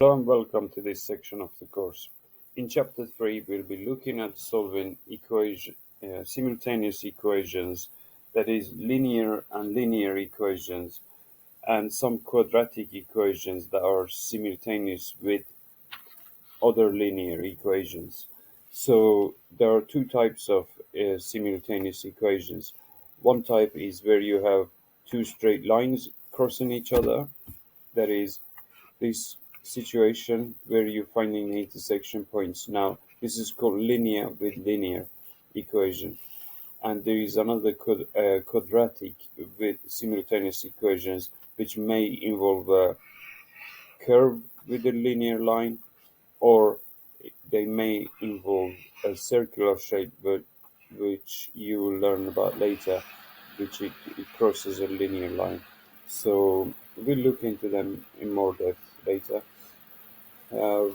Hello and welcome to this section of the course. In chapter 3, we'll be looking at solving simultaneous equations, that is, linear and linear equations, and some quadratic equations that are simultaneous with other linear equations. So there are two types of simultaneous equations. One type is where you have two straight lines crossing each other, that is, this situation where you're finding intersection points. Now, this is called linear with linear equation. And there is another quadratic with simultaneous equations, which may involve a curve with a linear line, or they may involve a circular shape, but which you will learn about later, which it crosses a linear line. So we'll look into them in more depth later. Uh,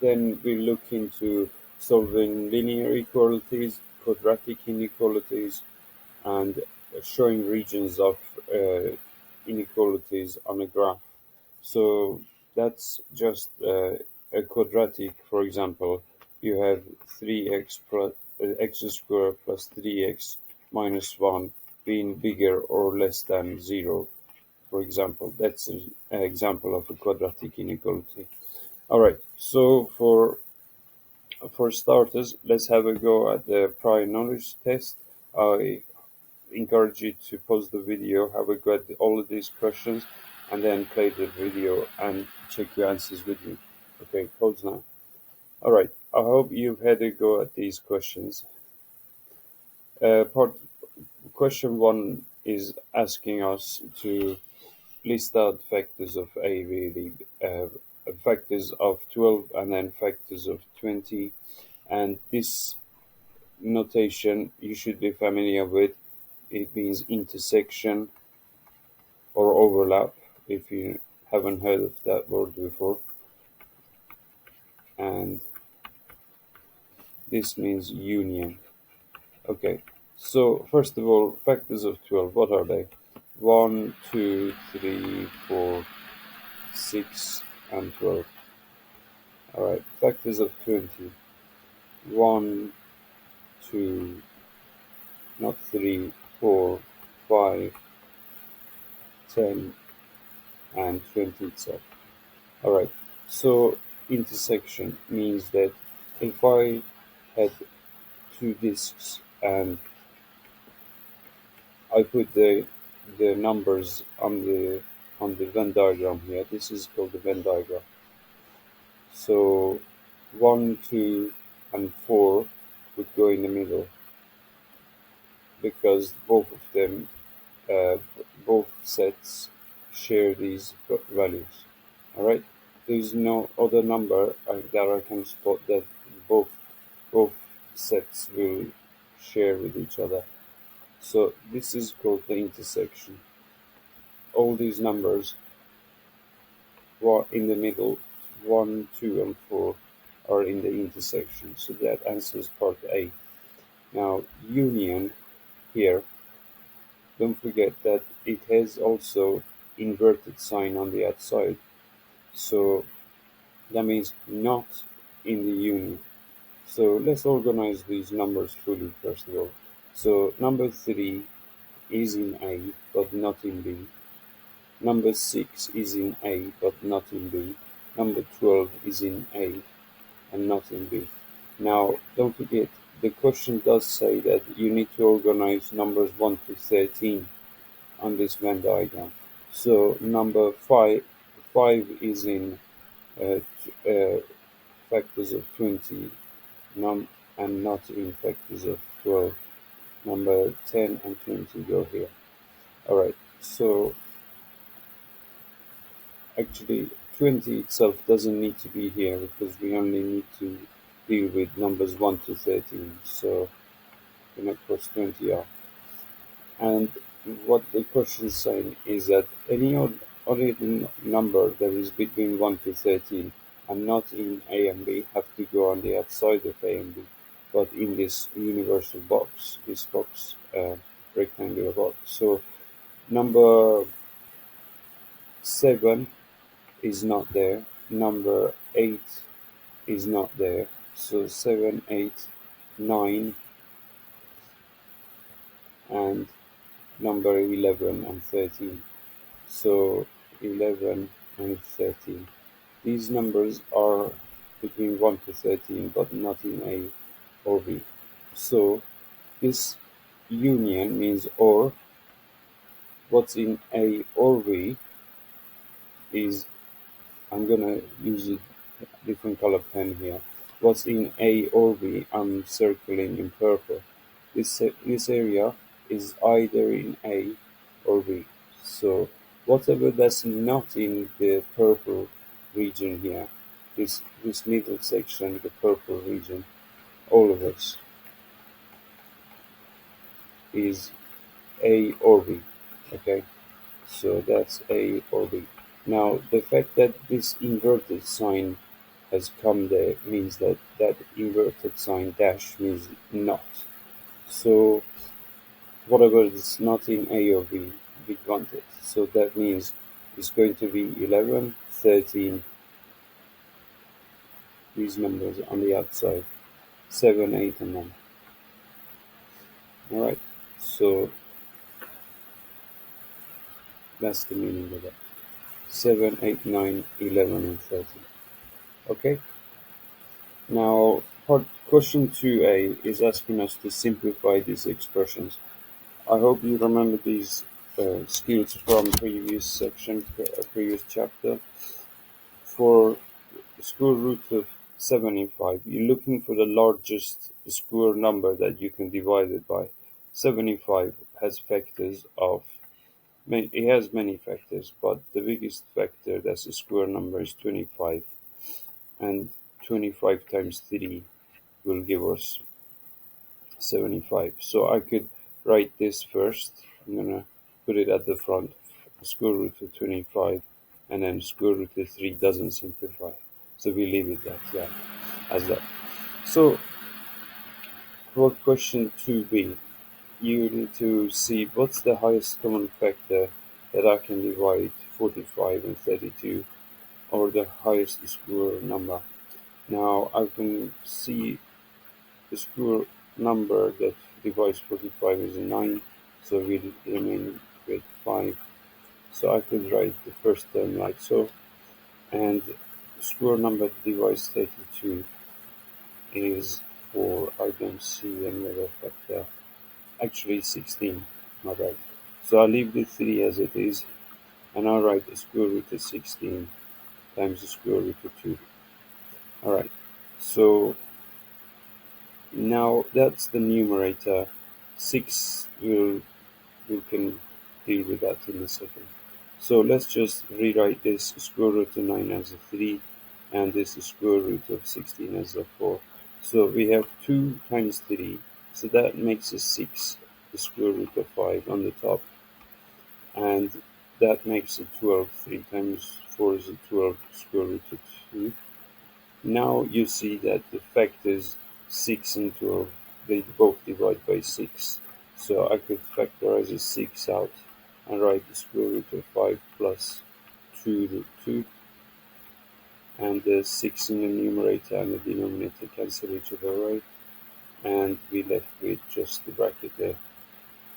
Then we look into solving linear equalities, quadratic inequalities, and showing regions of inequalities on a graph. So that's just a quadratic. For example, you have 3x plus x squared plus 3x minus 1 being bigger or less than 0. For example, that's an example of a quadratic inequality. All right, so for starters, let's have a go at the prior knowledge test. I encourage you to pause the video, have a go at all of these questions, and then play the video and check your answers with me. Okay, pause now. All right, I hope you've had a go at these questions. Part Question one is asking us to list out factors of a, really, factors of 12 and then factors of 20, and this notation you should be familiar with. It means intersection or overlap, if you haven't heard of that word before, and this means union. Okay, so first of all, factors of 12, what are they? 1, 2, 3, 4, 6, and 12. Alright, factors of 20. 1, 2, not 3, 4, 5, 10, and 20 itself. Alright, so intersection means that if I had two disks and I put the numbers on the Venn diagram here, this is called the Venn diagram. So 1, 2, and 4 would go in the middle because both of them, uh, both sets share these values. All right, there's no other number that I can spot that both sets will share with each other. So this is called the intersection. All these numbers were in the middle, 1, 2, and 4 are in the intersection. So that answers part A. Now union here, don't forget that it has also inverted sign on the outside. So that means not in the union. So let's organize these numbers fully first of all. So number 3 is in A but not in B. Number 6 is in A but not in B. Number 12 is in A and not in B. Now don't forget, the question does say that you need to organize numbers 1 to 13 on this Venn diagram. So number 5 is in uh, factors of 20 and not in factors of 12. Number 10 and 20 go here. Alright, so actually 20 itself doesn't need to be here because we only need to deal with numbers 1 to 13. So we're going to cross 20 off. And what the question is saying is that any other number that is between 1 to 13 and not in A and B have to go on the outside of A and B, but in this universal box, this box, rectangular box. So number 7 is not there, number 8 is not there. So 7, 8, 9, and number 11 and 13. So 11 and 13. These numbers are between 1 to 13, but not in A or B. So this union means or what's in A or B is, I'm gonna use a different color pen here. What's in A or B, I'm circling in purple. This area is either in A or B. So whatever that's not in the purple region here, this middle section, the purple region, all of it is A or B. Okay, so that's A or B. Now the fact that this inverted sign has come there means that that inverted sign dash means not. So whatever is not in A or B, we want it. So that means it's going to be 11, 13, these numbers on the outside, 7, 8, and 9. Alright, so that's the meaning of that. 7, 8, 9, 11, and 13. Okay, now question 2a is asking us to simplify these expressions. I hope you remember these skills from previous section, previous chapter. For square root of 75, you're looking for the largest square number that you can divide it by. 75 has factors of, it has many factors, but the biggest factor that's a square number is 25, and 25 times 3 will give us 75. So I could write this first. I'm gonna put it at the front, square root of 25, and then square root of 3 doesn't simplify. So we leave it that, yeah, as that. So for question 2b, you need to see what's the highest common factor that I can divide 45 and 32, or the highest square number. Now I can see the square number that divides 45 is 9, so we remain with 5. So I could write the first term like so, and the square number that divides 32 is 4. I don't see any other factor. Actually 16, my bad. So I leave the 3 as it is, and I write the square root of 16 times the square root of 2. Alright, so now that's the numerator. 6 will, we can deal with that in a second. So let's just rewrite this square root of 9 as a 3, and this square root of 16 as a 4. So we have 2 times 3, so that makes a 6, the square root of 5 on the top, and that makes a 12. 3 times 4 is a 12, square root of 2. Now you see that the factors 6 and 12, they both divide by 6. So I could factorize a 6 out and write the square root of 5 plus 2 root 2. And the 6 in the numerator and the denominator cancel each other away. And we left with just the bracket there.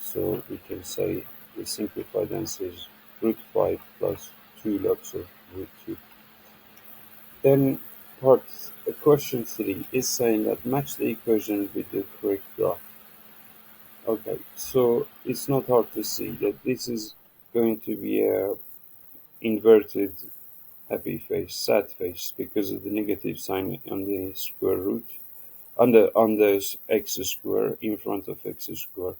So we can say the simplified answer is root 5 plus 2 logs of root 2. Then question 3 is saying that match the equation with the correct graph. Okay, so it's not hard to see that this is going to be a inverted happy face, sad face, because of the negative sign on the square root, on the x square in front of x square.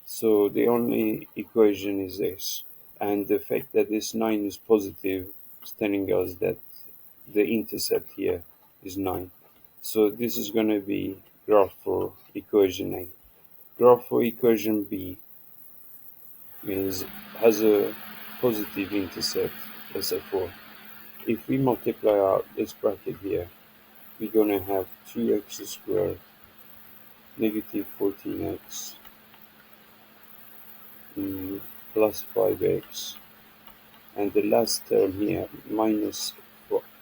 So the only equation is this, and the fact that this 9 is positive is telling us that the intercept here is 9. So this is going to be graph for equation A. Graph for equation B has a positive intercept as a 4. If we multiply out this bracket here, we're going to have 2x squared negative 14x plus 5x, and the last term here minus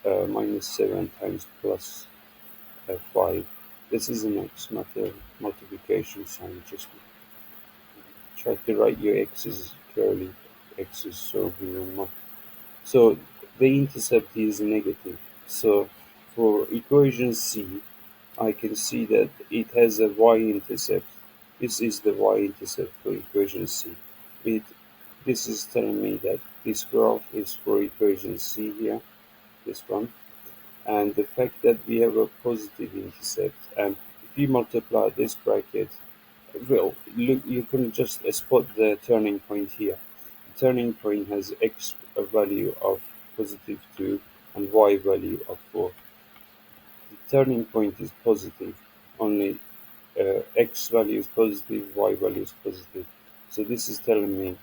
minus 7 times plus 5. This is an x multiplication sign. Just try to write your x's clearly. X's so we will not. So the intercept is negative. So for equation C, I can see that it has a y-intercept. This is the y-intercept for equation C. It, this is telling me that this graph is for equation C here, this one. And the fact that we have a positive intercept, and if you multiply this bracket, well, look, you can just spot the turning point here. The turning point has x value of positive 2 and y value of 4. The turning point is positive, only x value is positive, y value is positive. So this is telling me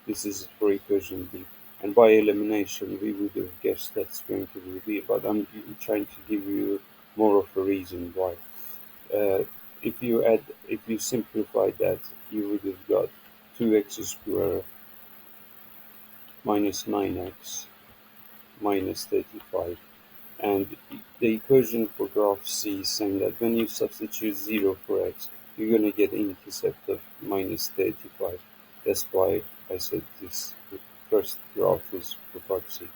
this is for equation B. And by elimination, we would have guessed that's going to be B, but I'm trying to give you more of a reason why. Uh, if you simplify that, you would have got 2x squared minus 9x minus 35. And the equation for graph C is saying that when you substitute 0 for x, you're going to get an intercept of minus 35. That's why I said this the first graph is for part C.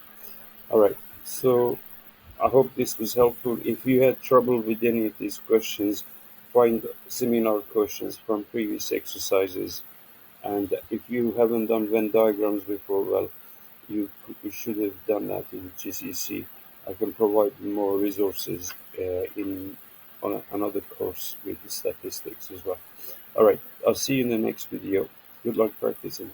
Alright, so I hope this was helpful. If you had trouble with any of these questions, find similar questions from previous exercises. And if you haven't done Venn diagrams before, well, you should have done that in GCC. I can provide more resources in on another course with the statistics as well. All right, I'll see you in the next video. Good luck practicing.